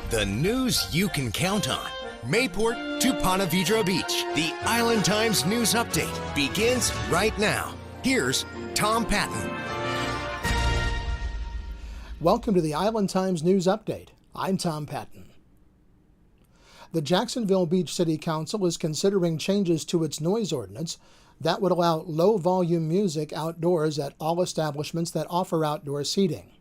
The news you can count on. Mayport to Ponte Vedra Beach. The Island Times News Update begins right now. Here's Tom Patton. Welcome to the Island Times News Update. I'm Tom Patton. The Jacksonville Beach City Council is considering changes to its noise ordinance that would allow low-volume music outdoors at all establishments that offer outdoor seating.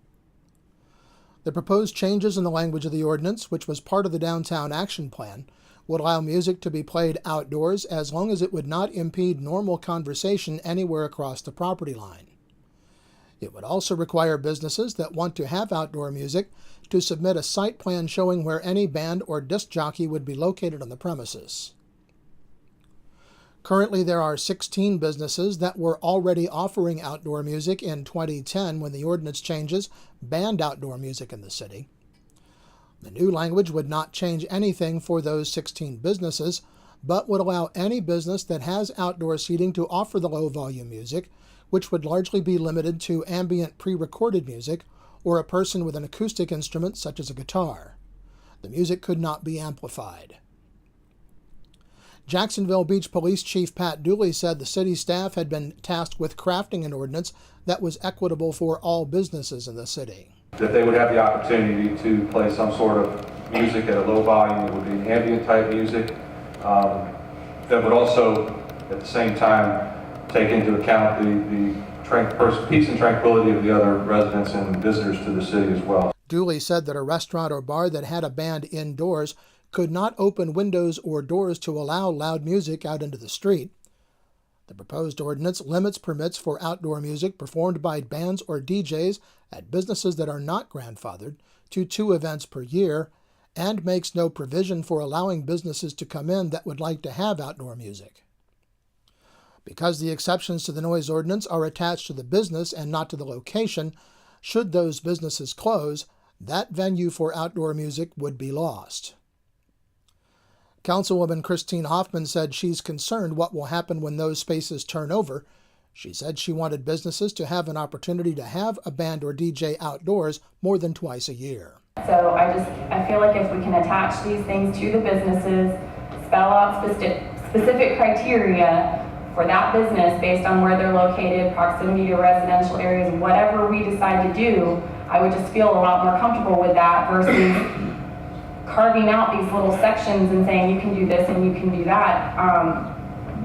The proposed changes in the language of the ordinance, which was part of the Downtown Action Plan, would allow music to be played outdoors as long as it would not impede normal conversation anywhere across the property line. It would also require businesses that want to have outdoor music to submit a site plan showing where any band or disc jockey would be located on the premises. Currently, there are 16 businesses that were already offering outdoor music in 2010 when the ordinance changes banned outdoor music in the city. The new language would not change anything for those 16 businesses, but would allow any business that has outdoor seating to offer the low-volume music, which would largely be limited to ambient pre-recorded music or a person with an acoustic instrument such as a guitar. The music could not be amplified. Jacksonville Beach Police Chief Pat Dooley said the city staff had been tasked with crafting an ordinance that was equitable for all businesses in the city. That they would have the opportunity to play some sort of music at a low volume. It would be ambient type music that would also, at the same time, take into account the peace and tranquility of the other residents and visitors to the city as well. Dooley said that a restaurant or bar that had a band indoors could not open windows or doors to allow loud music out into the street. The proposed ordinance limits permits for outdoor music performed by bands or DJs at businesses that are not grandfathered to 2 events per year and makes no provision for allowing businesses to come in that would like to have outdoor music. Because the exceptions to the noise ordinance are attached to the business and not to the location, should those businesses close, that venue for outdoor music would be lost. Councilwoman Christine Hoffman said she's concerned what will happen when those spaces turn over. She said she wanted businesses to have an opportunity to have a band or DJ outdoors more than twice a year. So I feel like if we can attach these things to the businesses, spell out specific criteria for that business based on where they're located, proximity to residential areas, whatever we decide to do, I would just feel a lot more comfortable with that versus carving out these little sections and saying you can do this and you can do that,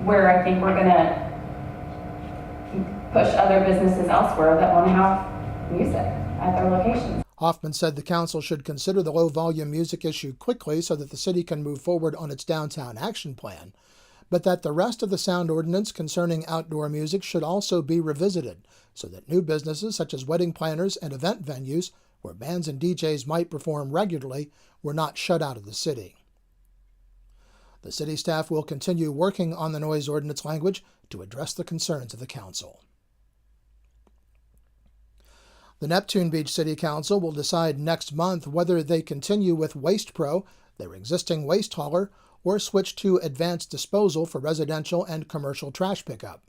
where I think we're going to push other businesses elsewhere that want to have music at their locations. Hoffman said the council should consider the low-volume music issue quickly so that the city can move forward on its Downtown Action Plan, but that the rest of the sound ordinance concerning outdoor music should also be revisited so that new businesses such as wedding planners and event venues where bands and DJs might perform regularly were not shut out of the city. The city staff will continue working on the noise ordinance language to address the concerns of the council. The Neptune Beach City Council will decide next month whether they continue with Waste Pro, their existing waste hauler, or switch to advanced disposal for residential and commercial trash pickup.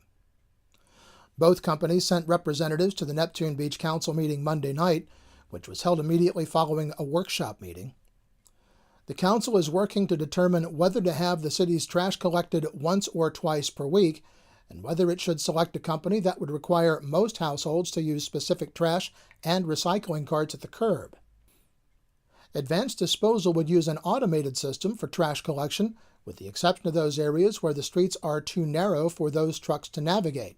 Both companies sent representatives to the Neptune Beach Council meeting Monday night, which was held immediately following a workshop meeting. The council is working to determine whether to have the city's trash collected once or twice per week, and whether it should select a company that would require most households to use specific trash and recycling carts at the curb. Advanced disposal would use an automated system for trash collection, with the exception of those areas where the streets are too narrow for those trucks to navigate.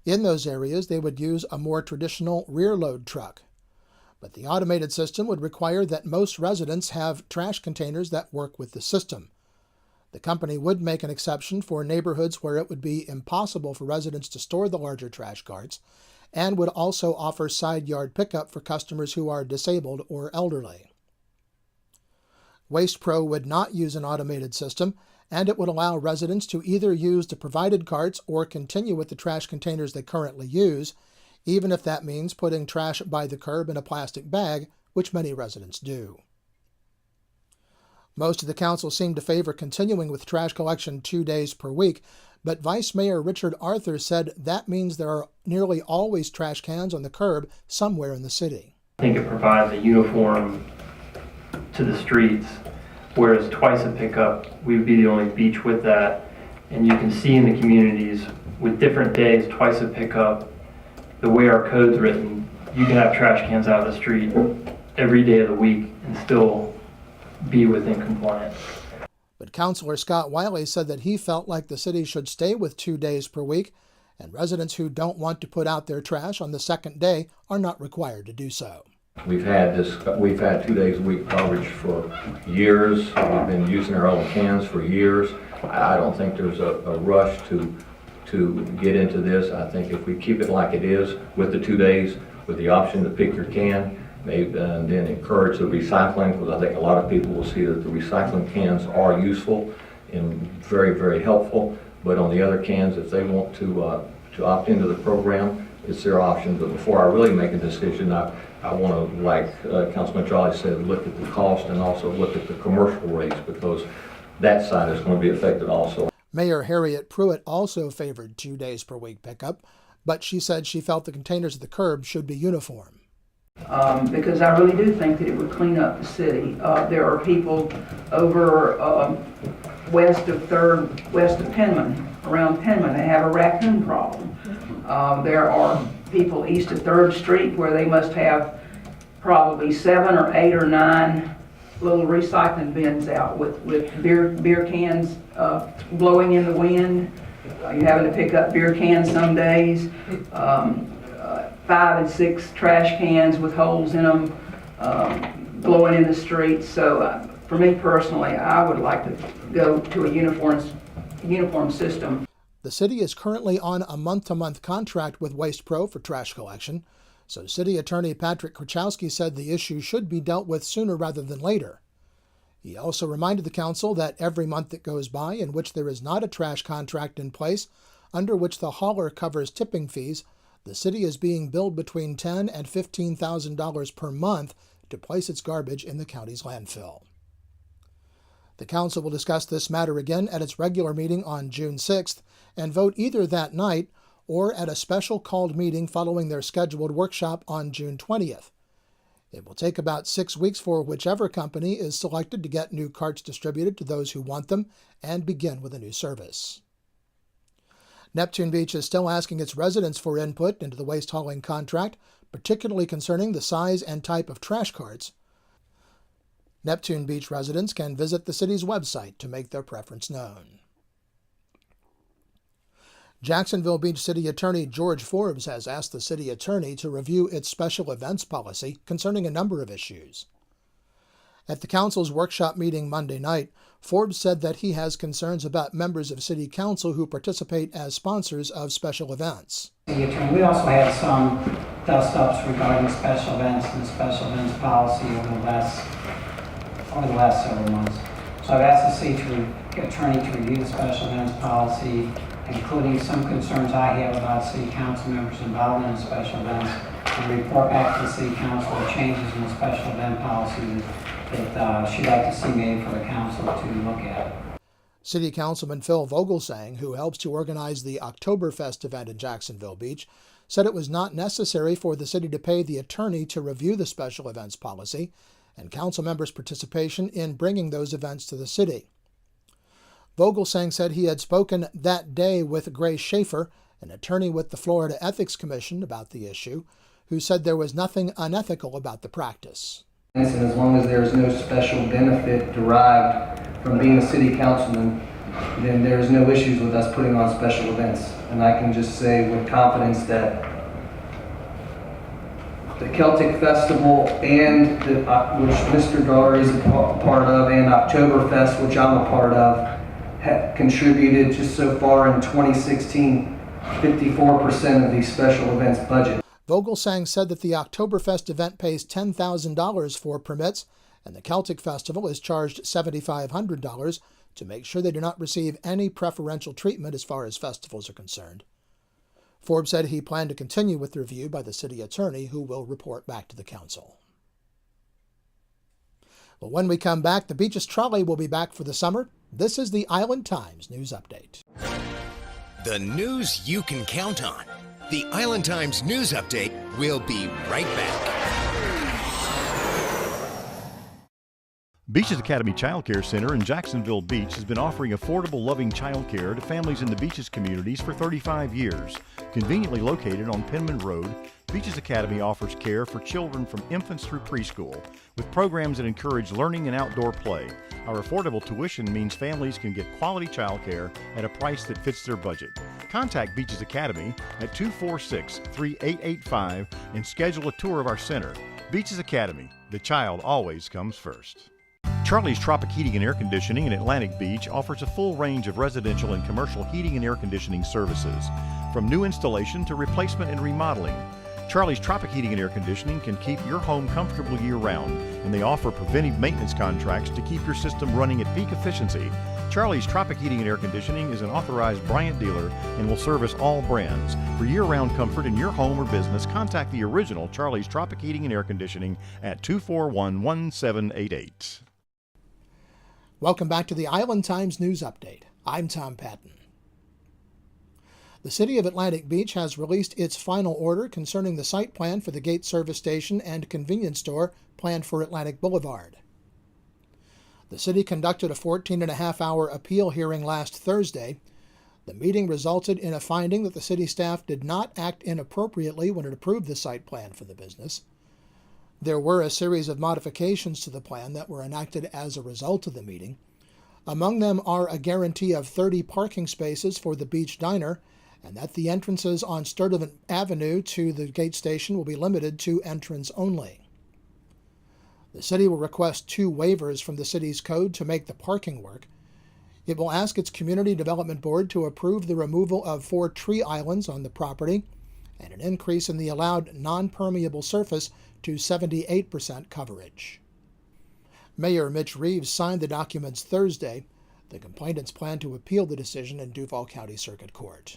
In those areas, they would use a more traditional rear-load truck. But the automated system would require that most residents have trash containers that work with the system. The company would make an exception for neighborhoods where it would be impossible for residents to store the larger trash carts, and would also offer side yard pickup for customers who are disabled or elderly. Waste Pro would not use an automated system, and it would allow residents to either use the provided carts or continue with the trash containers they currently use, even if that means putting trash by the curb in a plastic bag, which many residents do. Most of the council seemed to favor continuing with trash collection 2 days per week, but Vice Mayor Richard Arthur said that means there are nearly always trash cans on the curb somewhere in the city. I think it provides a uniform to the streets, whereas twice a pickup, we would be the only beach with that. And you can see in the communities with different days, twice a pickup, the way our code's written, you can have trash cans out of the street every day of the week and still be within compliance. But Councilor Scott Wiley said that he felt like the city should stay with 2 days per week, and residents who don't want to put out their trash on the second day are not required to do so. We've had 2 days a week coverage for years. We've been using our own cans for years. I don't think there's a rush to get into this. I think if we keep it like it is with the 2 days, with the option to pick your can, maybe, and then encourage the recycling, because I think a lot of people will see that the recycling cans are useful and very, very helpful. But on the other cans, if they want to opt into the program, it's their option. But before I really make a decision, I want to, like Councilman Charlie said, look at the cost and also look at the commercial rates, because that side is going to be affected also. Mayor Harriet Pruitt also favored 2 days per week pickup, but she said she felt the containers at the curb should be uniform. Because I really do think that it would clean up the city. There are people over west of Penman, around Penman, they have a raccoon problem. There are people east of 3rd Street where they must have probably 7 or 8 or 9 little recycling bins out with beer cans blowing in the wind. You're having to pick up beer cans some days. 5 and 6 trash cans with holes in them blowing in the streets. So for me personally, I would like to go to a uniform system. The city is currently on a month-to-month contract with Waste Pro for trash collection, so City Attorney Patrick Krachowski said the issue should be dealt with sooner rather than later. He also reminded the council that every month that goes by in which there is not a trash contract in place under which the hauler covers tipping fees, the city is being billed between $10,000 and $15,000 per month to place its garbage in the county's landfill. The council will discuss this matter again at its regular meeting on June 6th and vote either that night or at a special called meeting following their scheduled workshop on June 20th. It will take about 6 weeks for whichever company is selected to get new carts distributed to those who want them and begin with a new service. Neptune Beach is still asking its residents for input into the waste hauling contract, particularly concerning the size and type of trash carts. Neptune Beach residents can visit the city's website to make their preference known. Jacksonville Beach City Attorney George Forbes has asked the city attorney to review its special events policy concerning a number of issues. At the council's workshop meeting Monday night, Forbes said that he has concerns about members of city council who participate as sponsors of special events. City attorney, we also had some dust-ups regarding special events and the special events policy over the last several months. So I've asked the city attorney to review the special events policy, including some concerns I have about city council members' involvement in special events, and report back to the city council the changes in the special event policy that she'd like to see made for the council to look at. City Councilman Phil Vogelsang, who helps to organize the Oktoberfest event in Jacksonville Beach, said it was not necessary for the city to pay the attorney to review the special events policy and council members' participation in bringing those events to the city. Vogelsang said he had spoken that day with Grace Schaefer, an attorney with the Florida Ethics Commission, about the issue, who said there was nothing unethical about the practice. And as long as there's no special benefit derived from being a city councilman, then there's no issues with us putting on special events. And I can just say with confidence that the Celtic Festival and which Mr. Dar is a part of, and Oktoberfest, which I'm a part of, have contributed just so far in 2016 54% of the special events budget. Vogelsang said that the Oktoberfest event pays $10,000 for permits, and the Celtic Festival is charged $7,500 to make sure they do not receive any preferential treatment as far as festivals are concerned. Forbes said he planned to continue with the review by the city attorney, who will report back to the council. Well, when we come back, the Beaches Trolley will be back for the summer. This is the Island Times News Update. The news you can count on. The Island Times News Update will be right back. Beaches Academy Child Care Center in Jacksonville Beach has been offering affordable, loving child care to families in the Beaches communities for 35 years. Conveniently located on Penman Road, Beaches Academy offers care for children from infants through preschool, with programs that encourage learning and outdoor play. Our affordable tuition means families can get quality child care at a price that fits their budget. Contact Beaches Academy at 246-3885 and schedule a tour of our center. Beaches Academy, the child always comes first. Charlie's Tropic Heating and Air Conditioning in Atlantic Beach offers a full range of residential and commercial heating and air conditioning services, from new installation to replacement and remodeling. Charlie's Tropic Heating and Air Conditioning can keep your home comfortable year-round, and they offer preventive maintenance contracts to keep your system running at peak efficiency. Charlie's Tropic Heating and Air Conditioning is an authorized Bryant dealer and will service all brands. For year-round comfort in your home or business, contact the original Charlie's Tropic Heating and Air Conditioning at 241-1788. Welcome back to the Island Times News Update. I'm Tom Patton. The City of Atlantic Beach has released its final order concerning the site plan for the Gate Service Station and convenience store planned for Atlantic Boulevard. The city conducted a 14.5-hour appeal hearing last Thursday. The meeting resulted in a finding that the city staff did not act inappropriately when it approved the site plan for the business. There were a series of modifications to the plan that were enacted as a result of the meeting. Among them are a guarantee of 30 parking spaces for the beach diner, and that the entrances on Sturtevant Avenue to the gate station will be limited to entrance only. The city will request 2 waivers from the city's code to make the parking work. It will ask its Community Development Board to approve the removal of 4 tree islands on the property and an increase in the allowed non-permeable surface to 78% coverage. Mayor Mitch Reeves signed the documents Thursday. The complainants plan to appeal the decision in Duval County Circuit Court.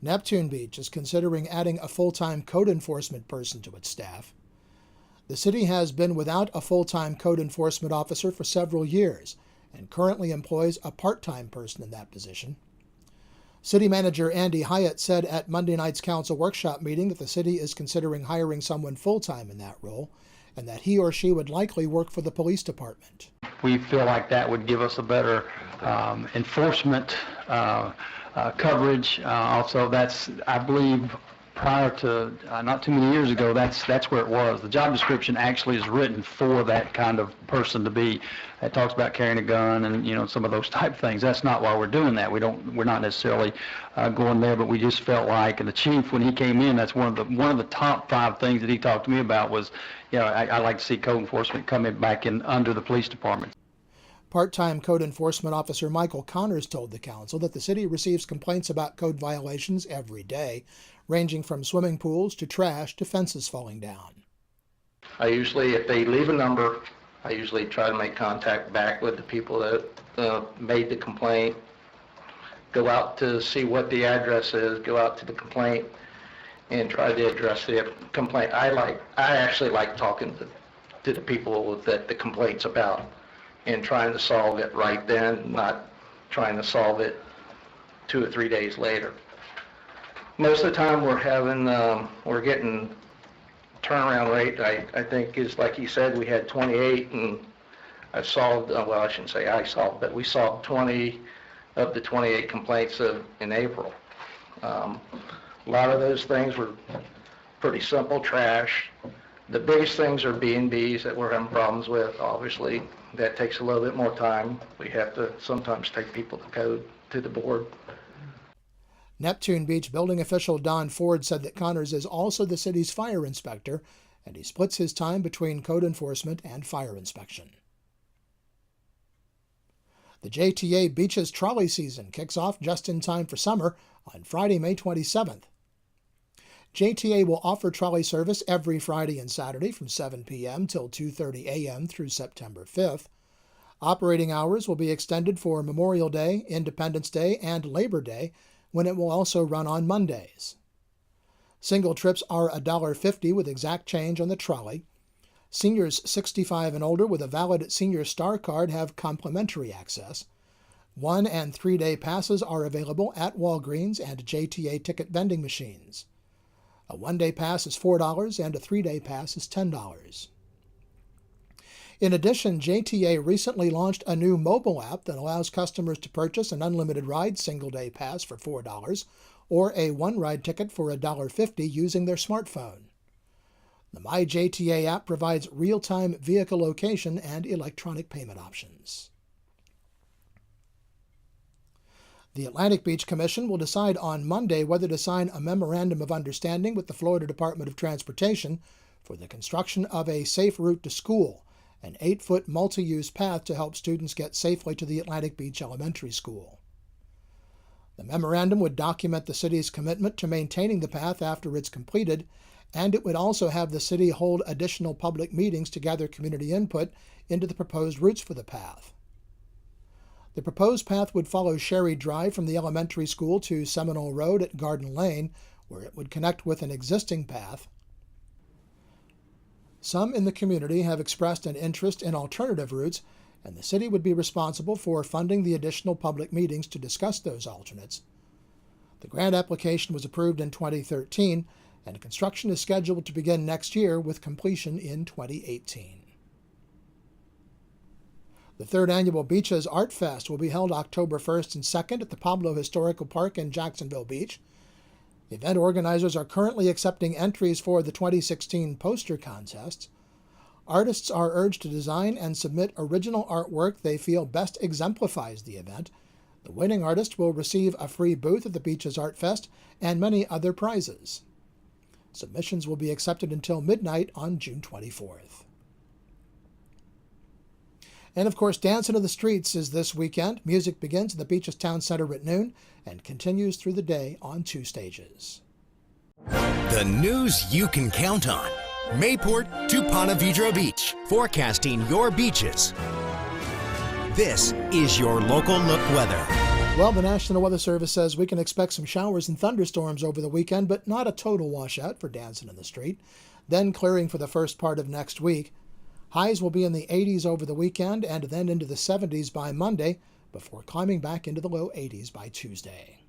Neptune Beach is considering adding a full-time code enforcement person to its staff. The city has been without a full-time code enforcement officer for several years and currently employs a part-time person in that position. City Manager Andy Hyatt said at Monday night's council workshop meeting that the city is considering hiring someone full-time in that role and that he or she would likely work for the police department. We feel like that would give us a better enforcement coverage. Also, that's, I believe, prior to not too many years ago, that's where it was. The job description actually is written for that kind of person to be. It talks about carrying a gun and some of those type of things. That's not why we're doing that. We're not necessarily going there, but we just felt like, and the chief, when he came in, that's one of the top 5 things that he talked to me about was, I like to see code enforcement coming back in under the police department. Part-time code enforcement officer Michael Connors told the council that the city receives complaints about code violations every day, ranging from swimming pools to trash to fences falling down. I usually, if they leave a number, I usually try to make contact back with the people that made the complaint, go out to see what the address is, go out to the complaint, and try to address the complaint. I actually like talking to the people that the complaint's about and trying to solve it right then, not trying to solve it 2 or 3 days later. Most of the time we're getting turnaround rate, I think is like he said, we had 28 and I've solved, well I shouldn't say I solved, but we solved 20 of the 28 complaints in April. A lot of those things were pretty simple, trash. The biggest things are B&Bs that we're having problems with, obviously. That takes a little bit more time. We have to sometimes take people to code, to the board. Neptune Beach building official Don Ford said that Connors is also the city's fire inspector, and he splits his time between code enforcement and fire inspection. The JTA Beaches trolley season kicks off just in time for summer on Friday, May 27th. JTA will offer trolley service every Friday and Saturday from 7 p.m. till 2:30 a.m. through September 5th. Operating hours will be extended for Memorial Day, Independence Day, and Labor Day, when it will also run on Mondays. Single trips are $1.50 with exact change on the trolley. Seniors 65 and older with a valid Senior Star Card have complimentary access. 1- and 3-day passes are available at Walgreens and JTA ticket vending machines. A 1-day pass is $4 and a 3-day pass is $10. In addition, JTA recently launched a new mobile app that allows customers to purchase an unlimited ride single-day pass for $4 or a one-ride ticket for $1.50 using their smartphone. The MyJTA app provides real-time vehicle location and electronic payment options. The Atlantic Beach Commission will decide on Monday whether to sign a memorandum of understanding with the Florida Department of Transportation for the construction of a Safe Route to School, an 8-foot multi-use path to help students get safely to the Atlantic Beach Elementary School. The memorandum would document the city's commitment to maintaining the path after it's completed, and it would also have the city hold additional public meetings to gather community input into the proposed routes for the path. The proposed path would follow Sherry Drive from the elementary school to Seminole Road at Garden Lane, where it would connect with an existing path. Some in the community have expressed an interest in alternative routes, and the city would be responsible for funding the additional public meetings to discuss those alternates. The grant application was approved in 2013, and construction is scheduled to begin next year with completion in 2018. The third annual Beaches Art Fest will be held October 1st and 2nd at the Pablo Historical Park in Jacksonville Beach. The event organizers are currently accepting entries for the 2016 poster contests. Artists are urged to design and submit original artwork they feel best exemplifies the event. The winning artist will receive a free booth at the Beaches Art Fest and many other prizes. Submissions will be accepted until midnight on June 24th. And of course, Dancing in the Streets is this weekend. Music begins at the Beaches Town Center at noon and continues through the day on 2 stages. The news you can count on. Mayport to Ponte Vedra Beach, forecasting your beaches. This is your local look weather. Well, the National Weather Service says we can expect some showers and thunderstorms over the weekend, but not a total washout for Dancing in the Street. Then clearing for the first part of next week. Highs will be in the 80s over the weekend and then into the 70s by Monday, before climbing back into the low 80s by Tuesday.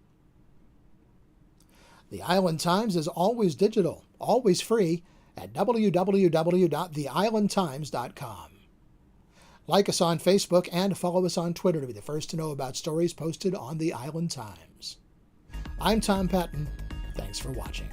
The Island Times is always digital, always free at www.theislandtimes.com. Like us on Facebook and follow us on Twitter to be the first to know about stories posted on the Island Times. I'm Tom Patton. Thanks for watching.